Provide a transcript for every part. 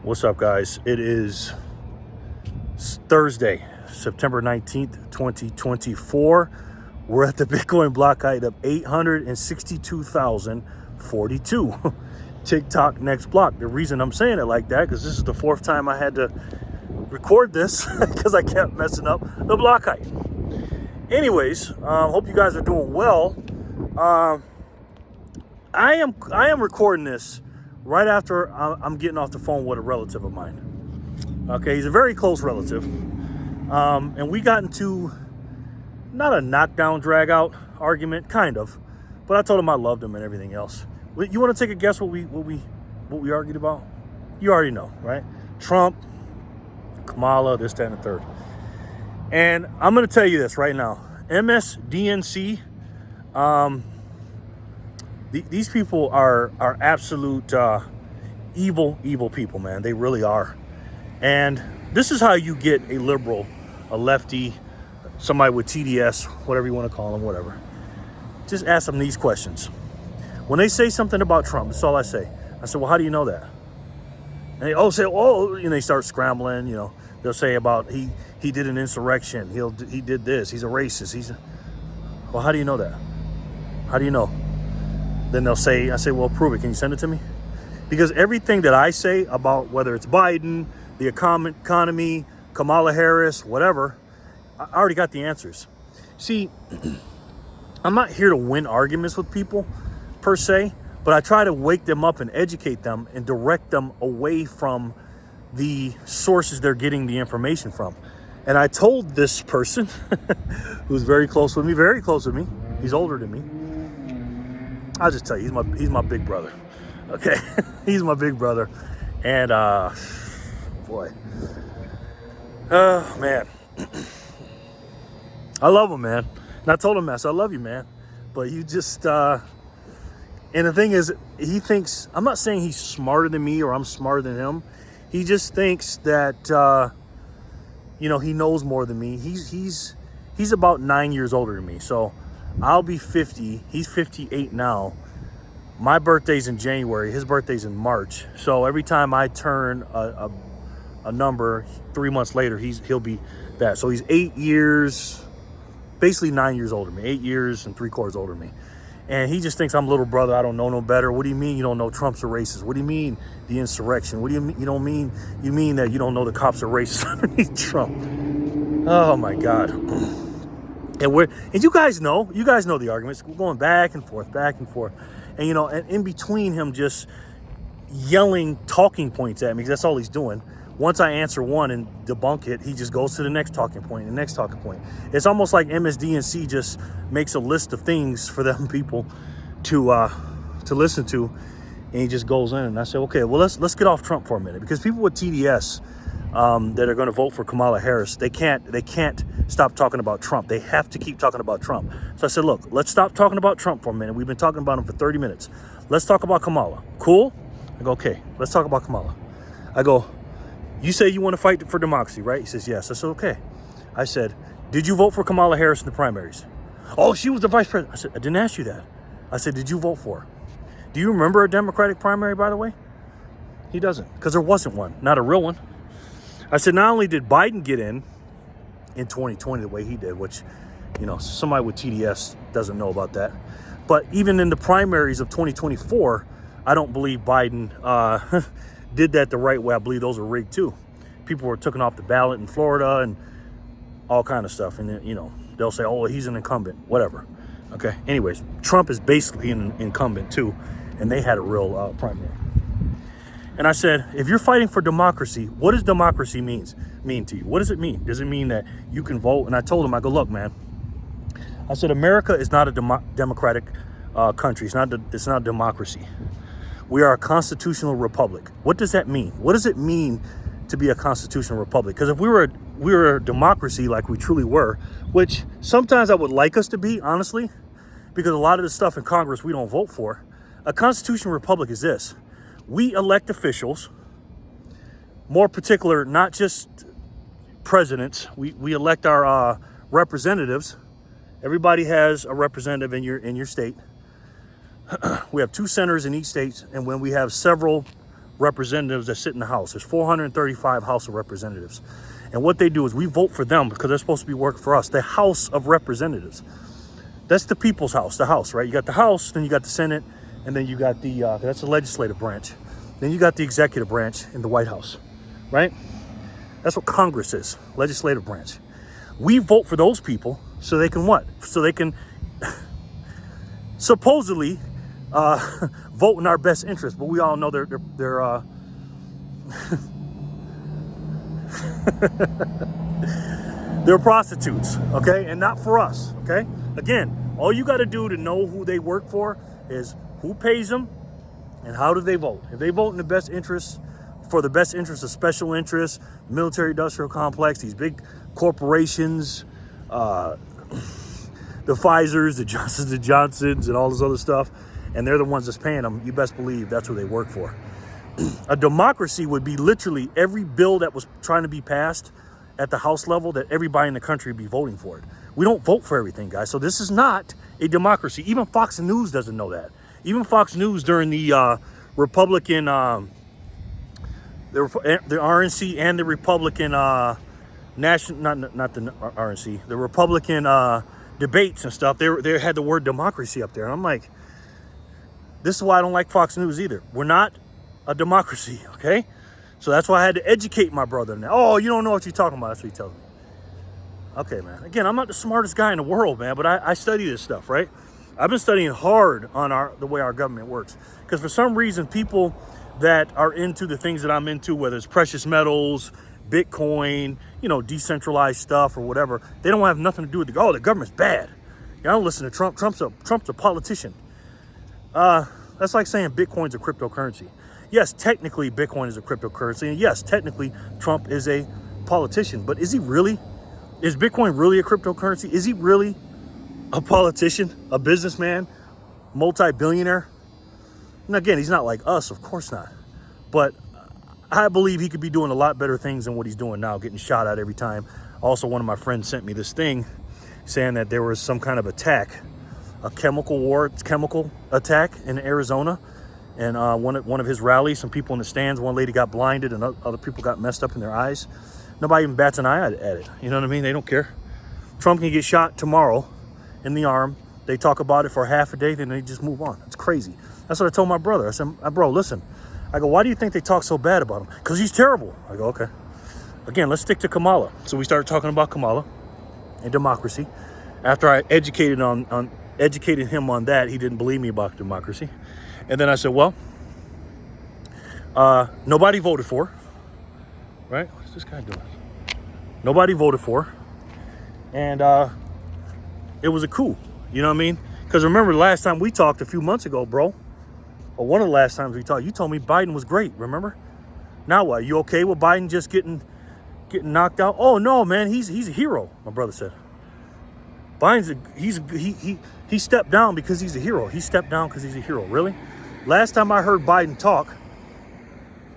What's up, guys? It is Thursday, September 19th, 2024. We're at the Bitcoin block height of 862,042. TikTok next block. The reason I'm saying it like that, because this is the fourth time I had to record this because I kept messing up the block height. Anyways, hope you guys are doing well. I am recording this right after I'm getting off the phone with a relative of mine. Okay, he's a very close relative. And we got into not a knockdown, drag out argument, kind of, but I told him I loved him and everything else. You want to take a guess what we argued about? You already know, right? Trump, Kamala, this, that, and the third. And I'm going to tell you this right now. MSDNC, these people are absolute evil people, man. They really are. And this is how you get a liberal, a lefty, somebody with TDS, whatever you want to call them, whatever. Just ask them these questions. When they say something about Trump, that's all I say. I said, well, how do you know that? And they say, and they start scrambling, you know. They'll say about he did an insurrection. He did this. He's a racist. Well, how do you know that? How do you know? Then I say, well, prove it. Can you send it to me? Because everything that I say about whether it's Biden, the economy, Kamala Harris, whatever, I already got the answers. See, I'm not here to win arguments with people per se, but I try to wake them up and educate them and direct them away from the sources they're getting the information from. And I told this person who's very close with me, he's older than me. I'll just tell you, he's my big brother. Okay, he's my big brother, and boy, man, I love him, man. And I told him, I said, I love you, man, but you just and the thing is, he thinks, I'm not saying he's smarter than me or I'm smarter than him. He just thinks that he knows more than me. He's about 9 years older than me, so I'll be 50. He's 58 now. My birthday's in January. His birthday's in March. So every time I turn a number, 3 months later, he'll be that. So he's 8 years, basically 9 years older than me. 8 years and 3/4 older than me. And he just thinks I'm little brother. I don't know no better. What do you mean you don't know Trump's a racist? What do you mean the insurrection? What do you mean you don't mean that you don't know the cops are racist underneath Trump? Oh my God. And you guys know the arguments. We're going back and forth. And and in between him just yelling talking points at me, because that's all he's doing. Once I answer one and debunk it, he just goes to the next talking point, the next talking point. It's almost like MSDNC just makes a list of things for them people to listen to, and he just goes in. And I say, okay, well let's get off Trump for a minute, because people with TDS that are going to vote for Kamala Harris, they can't stop talking about Trump. They have to keep talking about Trump. So I said, look, let's stop talking about Trump for a minute. We've been talking about him for 30 minutes. Let's talk about Kamala. Cool? I go, okay, let's talk about Kamala. I go, you say you want to fight for democracy, right? He says, yes. I said, okay. I said, did you vote for Kamala Harris in the primaries? Oh, she was the vice president. I said, I didn't ask you that. I said, did you vote for her? Do you remember a Democratic primary, by the way? He doesn't, because there wasn't one, not a real one. I said, not only did Biden get in 2020 the way he did, which, somebody with TDS doesn't know about that, but even in the primaries of 2024, I don't believe Biden did that the right way. I believe those are rigged too. People were taken off the ballot in Florida and all kind of stuff. And then, they'll say, oh, he's an incumbent, whatever. Okay. Anyways, Trump is basically an incumbent too. And they had a real primary. And I said, if you're fighting for democracy, what does democracy mean to you? What does it mean? Does it mean that you can vote? And I told him, I go, look, man, I said, America is not a democratic country. It's not a democracy. We are a constitutional republic. What does that mean? What does it mean to be a constitutional republic? Because if we were a democracy like we truly were, which sometimes I would like us to be, honestly, because a lot of the stuff in Congress we don't vote for. A constitutional republic is this. We elect officials, more particular, not just presidents. We elect our representatives. Everybody has a representative in your state. We have 2 senators in each state, and when we have several representatives that sit in the House. There's 435 House of Representatives. And what they do is we vote for them because they're supposed to be working for us. The House of Representatives. That's the people's house, the House, right? You got the House, then you got the Senate, and then you got the, that's the legislative branch. Then you got the executive branch in the White House, right? That's what Congress is, legislative branch. We vote for those people so they can what? So they can supposedly vote in our best interest, but we all know they're they're prostitutes, okay? And not for us, okay? Again, all you got to do to know who they work for is who pays them and how do they vote. If they vote in the best interest, for the best interest of special interests, military-industrial complex, these big corporations, the Pfizers, the Johnsons & Johnsons, and all this other stuff, and they're the ones that's paying them, you best believe that's who they work for. A democracy would be literally every bill that was trying to be passed at the House level that everybody in the country would be voting for it. We don't vote for everything, guys. So this is not a democracy. Even Fox News doesn't know that. Even Fox News during the Republican, the RNC and the Republican national, not the RNC, the Republican debates and stuff. They had the word democracy up there. And I'm like, this is why I don't like Fox News either. We're not a democracy, okay? So that's why I had to educate my brother. Now, oh, you don't know what you're talking about. That's what he tells me. Okay, man. Again, I'm not the smartest guy in the world, man, but I study this stuff, right? I've been studying hard on the way our government works. Because for some reason, people that are into the things that I'm into, whether it's precious metals, Bitcoin, decentralized stuff or whatever, they don't have nothing to do with the government's bad. I don't listen to Trump. Trump's a politician. That's like saying Bitcoin's a cryptocurrency. Yes, technically Bitcoin is a cryptocurrency. And yes, technically Trump is a politician. But is he really? Is Bitcoin really a cryptocurrency? Is he really a politician, a businessman, multi-billionaire? And again, he's not like us, of course not. But I believe he could be doing a lot better things than what he's doing now, getting shot at every time. Also, one of my friends sent me this thing saying that there was some kind of attack, a chemical attack in Arizona. And one of his rallies, some people in the stands, one lady got blinded and other people got messed up in their eyes. Nobody even bats an eye at it. You know what I mean? They don't care. Trump can get shot tomorrow in the arm. They talk about it for half a day, then they just move on. It's crazy. That's what I told my brother. I said, bro, listen. I go, why do you think they talk so bad about him? Because he's terrible. I go, okay. Again, let's stick to Kamala. So we started talking about Kamala and democracy. After I educated him on that, he didn't believe me about democracy. And then I said, well, nobody voted for her, right? What is this guy doing? Nobody voted for her. And it was a coup. You know what I mean? Because remember the last time we talked a few months ago, bro, or one of the last times we talked, you told me Biden was great, remember? Now what? You okay with Biden just getting knocked out? Oh, no, man, he's a hero, my brother said. He stepped down because he's a hero. He stepped down because he's a hero. Really? Last time I heard Biden talk,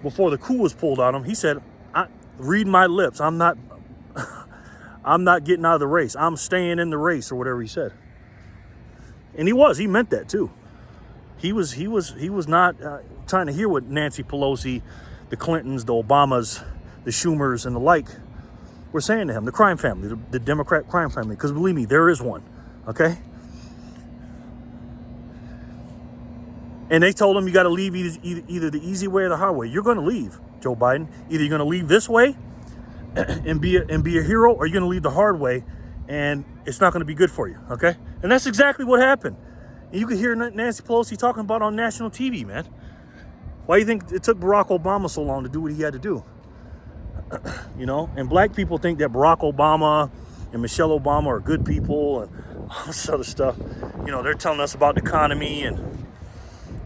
before the coup was pulled on him, he said, read my lips. I'm not getting out of the race. I'm staying in the race, or whatever he said. And he meant that too. He was not trying to hear what Nancy Pelosi, the Clintons, the Obamas, the Schumers, and the like were saying to him. The crime family, the Democrat crime family. Because believe me, there is one. Okay? And they told him you got to leave either the easy way or the hard way. You're going to leave, Joe Biden. Either you're going to leave this way and be a hero, or you're going to leave the hard way, and it's not going to be good for you. Okay? And that's exactly what happened. And you could hear Nancy Pelosi talking about it on national TV, man. Why do you think it took Barack Obama so long to do what he had to do? And black people think that Barack Obama and Michelle Obama are good people and all this other stuff. They're telling us about the economy and,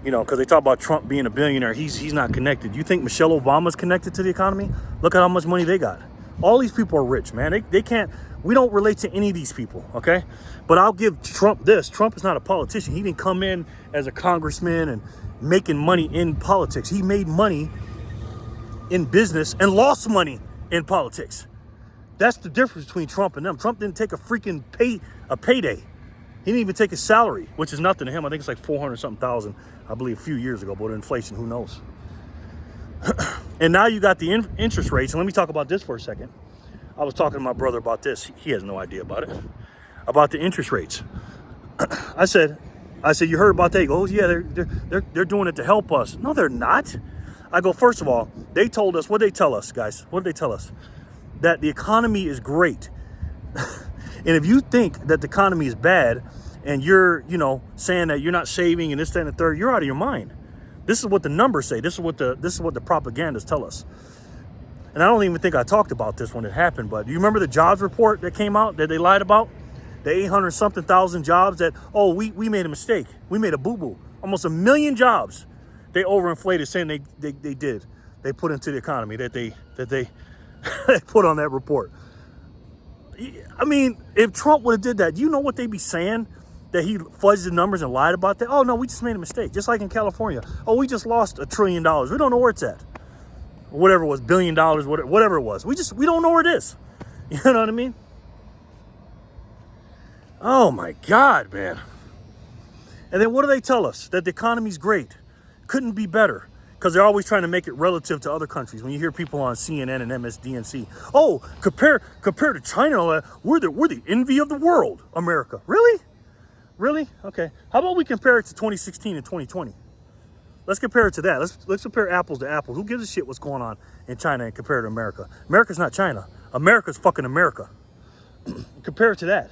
because they talk about Trump being a billionaire. He's not connected. You think Michelle Obama's connected to the economy? Look at how much money they got. All these people are rich, man. They can't, we don't relate to any of these people, okay? But I'll give Trump this. Trump is not a politician. He didn't come in as a congressman and making money in politics. He made money in business and lost money in politics. That's the difference between Trump and them. Trump didn't take a freaking payday. He didn't even take a salary, which is nothing to him. I think it's like 400-something thousand, I believe, a few years ago. But inflation, who knows? And now you got the interest rates. And let me talk about this for a second. I was talking to my brother about this. He has no idea about it. About the interest rates. I said, you heard about that? He goes, yeah, they're doing it to help us. No, they're not. I go, first of all, they told us, what did they tell us, guys? What did they tell us? That the economy is great. And if you think that the economy is bad and you're, saying that you're not saving and this, that, and the third, you're out of your mind. This is what the numbers say. This is what the propagandists tell us. And I don't even think I talked about this when it happened, but do you remember the jobs report that came out that they lied about? The 800-something thousand jobs that, we made a mistake. We made a boo-boo. Almost 1 million jobs they overinflated, saying they put into the economy that they they put on that report. I mean, if Trump would have did that, do you know what they'd be saying? That he fudged the numbers and lied about that? Oh, no, we just made a mistake. Just like in California. Oh, we just lost $1 trillion. We don't know where it's at. Whatever it was, $1 billion, whatever it was. We don't know where it is. You know what I mean? Oh, my God, man. And then what do they tell us? That the economy's great. Couldn't be better. Because they're always trying to make it relative to other countries. When you hear people on CNN and MSDNC, oh, compare to China, we're the envy of the world, America. Really? Really? Okay. How about we compare it to 2016 and 2020? Let's compare it to that. Let's compare apples to apples. Who gives a shit what's going on in China and compare it to America? America's not China. America's fucking America. Compare it to that.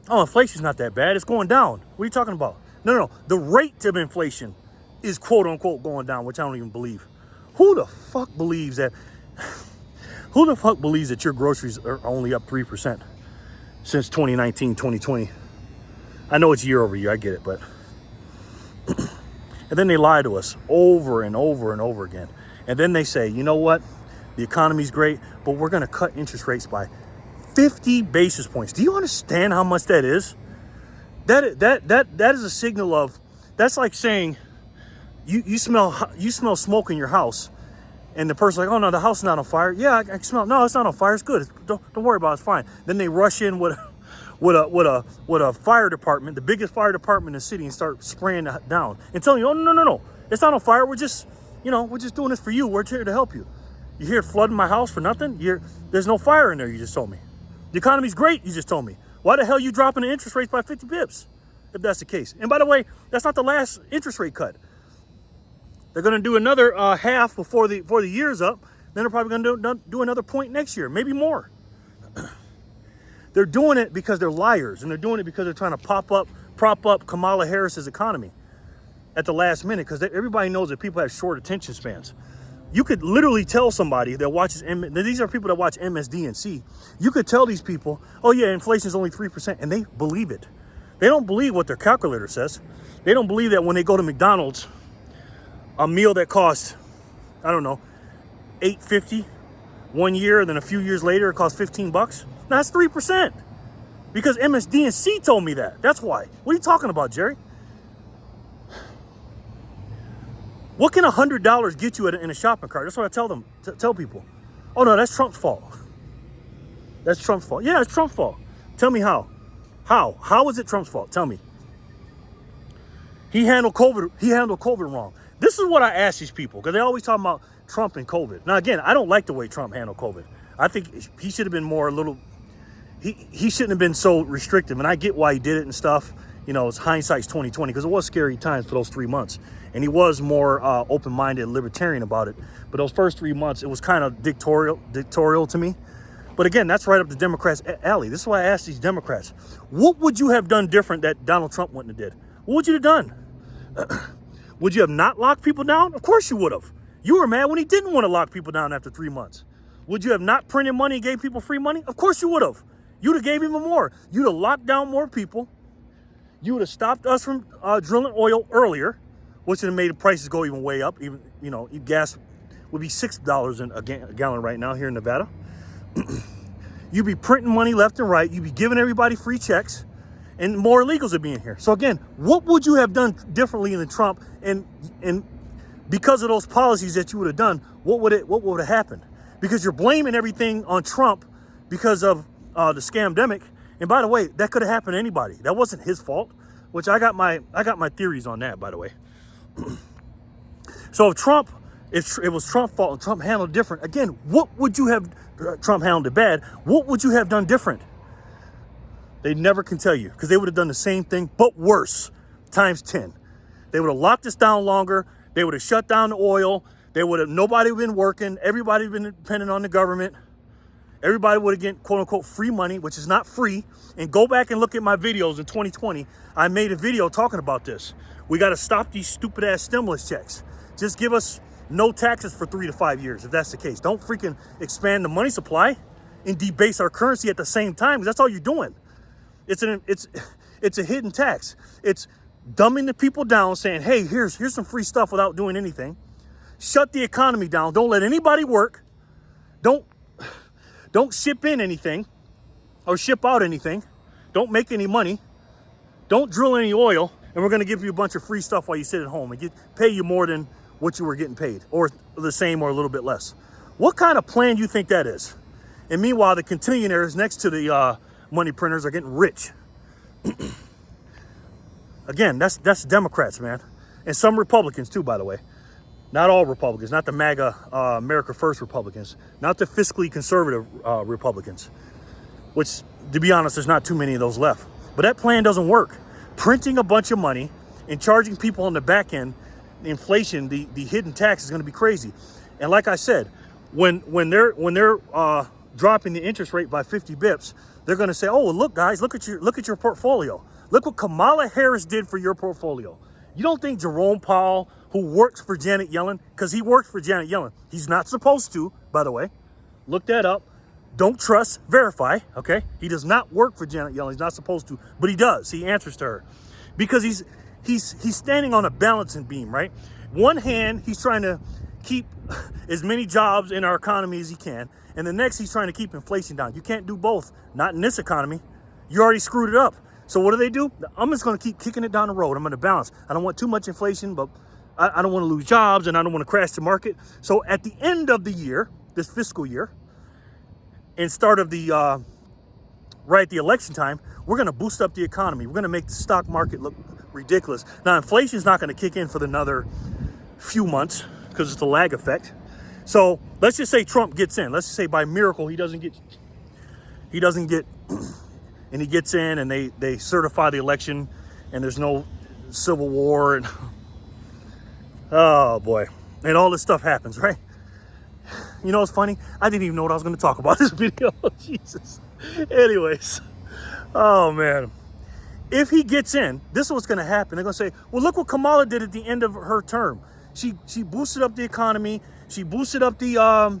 Oh, inflation's not that bad. It's going down. What are you talking about? No. The rate of inflation is quote unquote going down, which I don't even believe. Who the fuck believes that? Who the fuck believes that your groceries are only up 3% since 2019, 2020? I know it's year over year. I get it, but and then they lie to us over and over and over again. And then they say, you know what? The economy's great, but we're going to cut interest rates by 50 basis points. Do you understand how much that is? That is a signal of, that's like saying you smell smoke in your house, and the person's like, oh no, the house is not on fire. Yeah, I smell. No, it's not on fire. It's good. Don't worry about it. It's fine. Then they rush in with a fire department, the biggest fire department in the city, and start spraying it down and telling you, oh no, it's not on fire. We're just doing this for you. We're here to help you. You here flooding my house for nothing? There's no fire in there. You just told me. The economy's great. You just told me. Why the hell are you dropping the interest rates by 50 bips? If that's the case. And by the way, that's not the last interest rate cut. They're going to do another half before the year's up. Then they're probably going to do another point next year, maybe more. They're doing it because they're liars, and they're doing it because they're trying to prop up Kamala Harris's economy at the last minute, because everybody knows that people have short attention spans. You could literally tell somebody that watches, these are people that watch MSDNC. You could tell these people, oh yeah, inflation is only 3%, and they believe it. They don't believe what their calculator says. They don't believe that when they go to McDonald's, a meal that costs, I don't know, $8.50 1 year, and then a few years later it costs $15. Now that's 3%. Because MSDNC told me that. That's why. What are you talking about, Jerry? What can $100 get you in a shopping cart? That's what I tell them. Tell people. Oh no, that's Trump's fault. That's Trump's fault. Yeah, it's Trump's fault. Tell me how. How is it Trump's fault? Tell me. He handled COVID wrong. This is what I ask these people, because they always talk about Trump and COVID. Now again, I don't like the way Trump handled COVID. I think he should have been more he shouldn't have been so restrictive, and I get why he did it and stuff. It's hindsight's 20/20, because it was scary times for those 3 months, and he was more open-minded and libertarian about it. But those first 3 months, it was kind of dictatorial to me. But again, that's right up the Democrats' alley. This is why I asked these Democrats, what would you have done different that Donald Trump wouldn't have did? What would you have done? Would you have not locked people down? Of course you would have. You were mad when he didn't want to lock people down after 3 months. Would you have not printed money and gave people free money? Of course you would have. You'd have gave even more. You'd have locked down more people. You would have stopped us from drilling oil earlier, which would have made the prices go even way up. Even gas would be $6 a gallon right now here in Nevada. You'd be printing money left and right. You'd be giving everybody free checks, and more illegals would be in here. So again, what would you have done differently than Trump? And because of those policies that you would have done, what would have happened? Because you're blaming everything on Trump because of the scamdemic. And by the way, that could have happened to anybody. That wasn't his fault. Which I got my theories on that, by the way. So if Trump If it was Trump's fault and Trump handled it different, again, what would you have, Trump handled it bad, what would you have done different? They never can tell you, because they would have done the same thing, but worse, times 10. They would have locked us down longer. They would have shut down the oil. They would have, nobody been working. Everybody been dependent on the government. Everybody would have get quote unquote free money, which is not free. And go back and look at my videos in 2020. I made a video talking about this. We got to stop these stupid ass stimulus checks. Just give us no taxes for 3 to 5 years, if that's the case. Don't freaking expand the money supply and debase our currency at the same time, because that's all you're doing. It's a hidden tax. It's dumbing the people down, saying, hey, here's some free stuff without doing anything. Shut the economy down. Don't let anybody work. Don't ship in anything or ship out anything. Don't make any money. Don't drill any oil. And we're going to give you a bunch of free stuff while you sit at home and pay you more than what you were getting paid, or the same or a little bit less. What kind of plan do you think that is? And meanwhile, the continuaires next to the money printers are getting rich. Again, that's Democrats, man. And some Republicans too, by the way. Not all Republicans, not the MAGA America First Republicans, not the fiscally conservative Republicans, which, to be honest, there's not too many of those left. But that plan doesn't work. Printing a bunch of money and charging people on the back end, the inflation, the hidden tax is going to be crazy. And like I said, when they're dropping the interest rate by 50 bips, they're going to say, "Oh, look, guys, look at your portfolio. Look what Kamala Harris did for your portfolio." You don't think Jerome Powell, who works for Janet Yellen, because he works for Janet Yellen, he's not supposed to, by the way. Look that up. Don't trust, verify, okay? He does not work for Janet Yellen. He's not supposed to, but he does. He answers to her because he's standing on a balancing beam, right? One hand, he's trying to keep as many jobs in our economy as he can, and the next, he's trying to keep inflation down. You can't do both. Not in this economy. You already screwed it up. So what do? I'm just going to keep kicking it down the road. I'm going to balance. I don't want too much inflation, but I don't want to lose jobs, and I don't want to crash the market. So at the end of the year, this fiscal year, and start of the right at the election time, we're going to boost up the economy. We're going to make the stock market look ridiculous. Now, inflation is not going to kick in for another few months because it's a lag effect. So let's just say Trump gets in. Let's just say by miracle he doesn't get, and he gets in, and they certify the election, and there's no civil war, and oh boy, and all this stuff happens, right? You know what's funny? I didn't even know what I was going to talk about this video. Jesus. Anyways. Oh, man. If he gets in, this is what's going to happen. They're going to say, well, look what Kamala did at the end of her term. She boosted up the economy. She boosted up the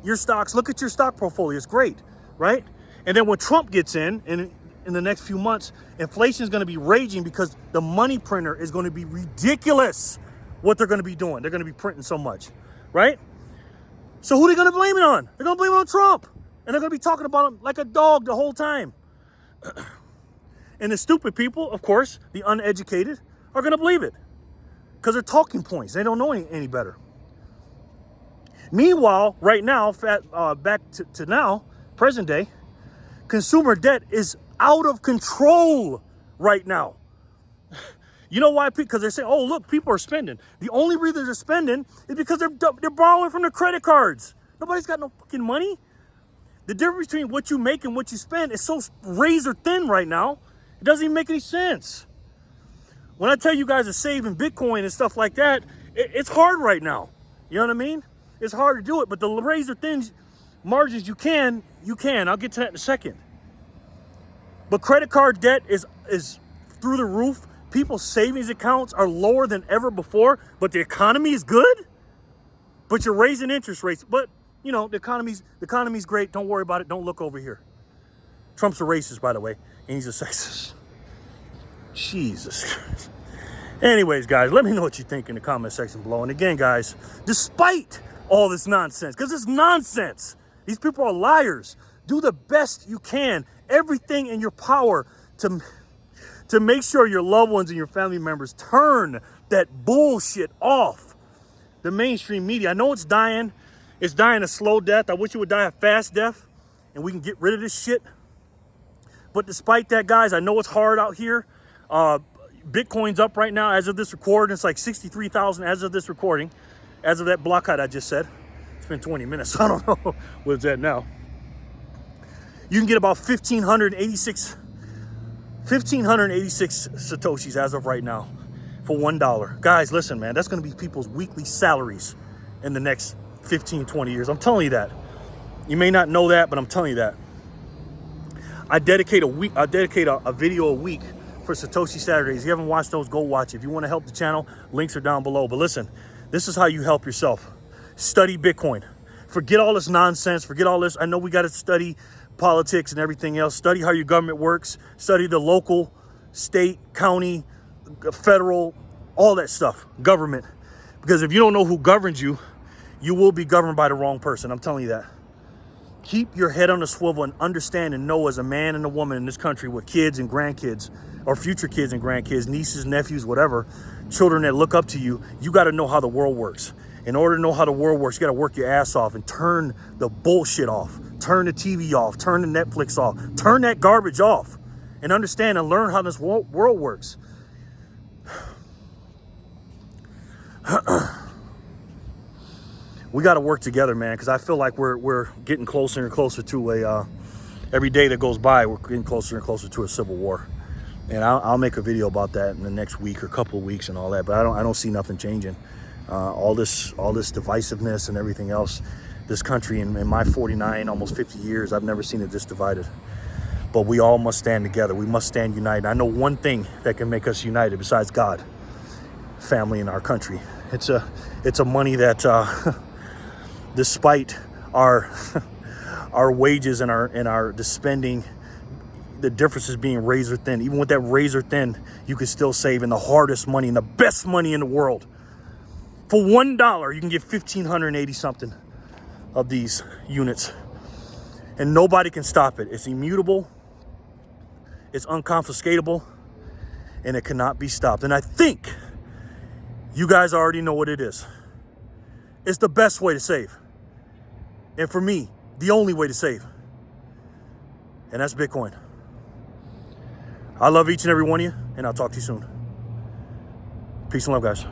your stocks. Look at your stock portfolio. It's great, right? And then when Trump gets in the next few months, inflation is going to be raging because the money printer is going to be ridiculous what they're going to be doing. They're going to be printing so much, right? So who are they going to blame it on? They're going to blame it on Trump. And they're going to be talking about him like a dog the whole time. And the stupid people, of course, the uneducated, are going to believe it. Because they're talking points. They don't know any better. Meanwhile, right now, back to now, present day, consumer debt is out of control right now. You know why? Because they're saying, oh, look, people are spending. The only reason they're spending is because they're borrowing from their credit cards. Nobody's got no fucking money. The difference between what you make and what you spend is so razor thin right now, it doesn't even make any sense. When I tell you guys to save in Bitcoin and stuff like that, it's hard right now. You know what I mean? It's hard to do it, but the razor thin margins you can. I'll get to that in a second. But credit card debt is through the roof. People's savings accounts are lower than ever before, but the economy is good. But you're raising interest rates. But, you know, the economy's great. Don't worry about it. Don't look over here. Trump's a racist, by the way, and he's a sexist. Jesus Christ. Anyways, guys, let me know what you think in the comment section below. And again, guys, despite all this nonsense, because it's nonsense, these people are liars. Do the best you can, everything in your power to make sure your loved ones and your family members turn that bullshit off. The mainstream media, I know it's dying. It's dying a slow death. I wish it would die a fast death and we can get rid of this shit. But despite that, guys, I know it's hard out here. Bitcoin's up right now as of this recording. It's like 63,000 as of this recording. as of that block height I just said, it's been 20 minutes. I don't know what's that now. You can get about 1,586 Satoshis as of right now for $1. Guys, listen, man, that's going to be people's weekly salaries in the next 15, 20 years. I'm telling you that. You may not know that, but I'm telling you that. I dedicate a video a week for Satoshi Saturdays. If you haven't watched those, go watch it. If you want to help the channel, links are down below. But listen, this is how you help yourself. Study Bitcoin. Forget all this nonsense. Forget all this. I know we got to study politics and everything else. Study how your government works. Study the local, state, county, federal, all that stuff. Government. Because if you don't know who governs you, you will be governed by the wrong person. I'm telling you that. Keep your head on a swivel and understand and know, as a man and a woman in this country with kids and grandkids, or future kids and grandkids, nieces, nephews, whatever, children that look up to you, you got to know how the world works. In order to know how the world works, you got to work your ass off and turn the bullshit off. Turn the TV off. Turn the Netflix off. Turn that garbage off and understand and learn how this world works. We got to work together, man, because I feel like we're getting closer and closer to every day that goes by, we're getting closer and closer to a civil war. And I'll make a video about that in the next week or couple of weeks and all that. But I don't see nothing changing. All this divisiveness and everything else. This country, in my 49, almost 50 years, I've never seen it this divided. But we all must stand together. We must stand united. I know one thing that can make us united besides God, family, in our country. It's a money that, despite our wages and the spending, the differences being razor thin. Even with that razor thin, you can still save in the hardest money and the best money in the world. For $1, you can get 1,580 something of these units, and nobody can stop it. It's immutable, it's unconfiscatable, and it cannot be stopped. And I think you guys already know what it is. It's the best way to save, and for me, the only way to save, and that's Bitcoin. I love each and every one of you, and I'll talk to you soon. Peace and love, guys.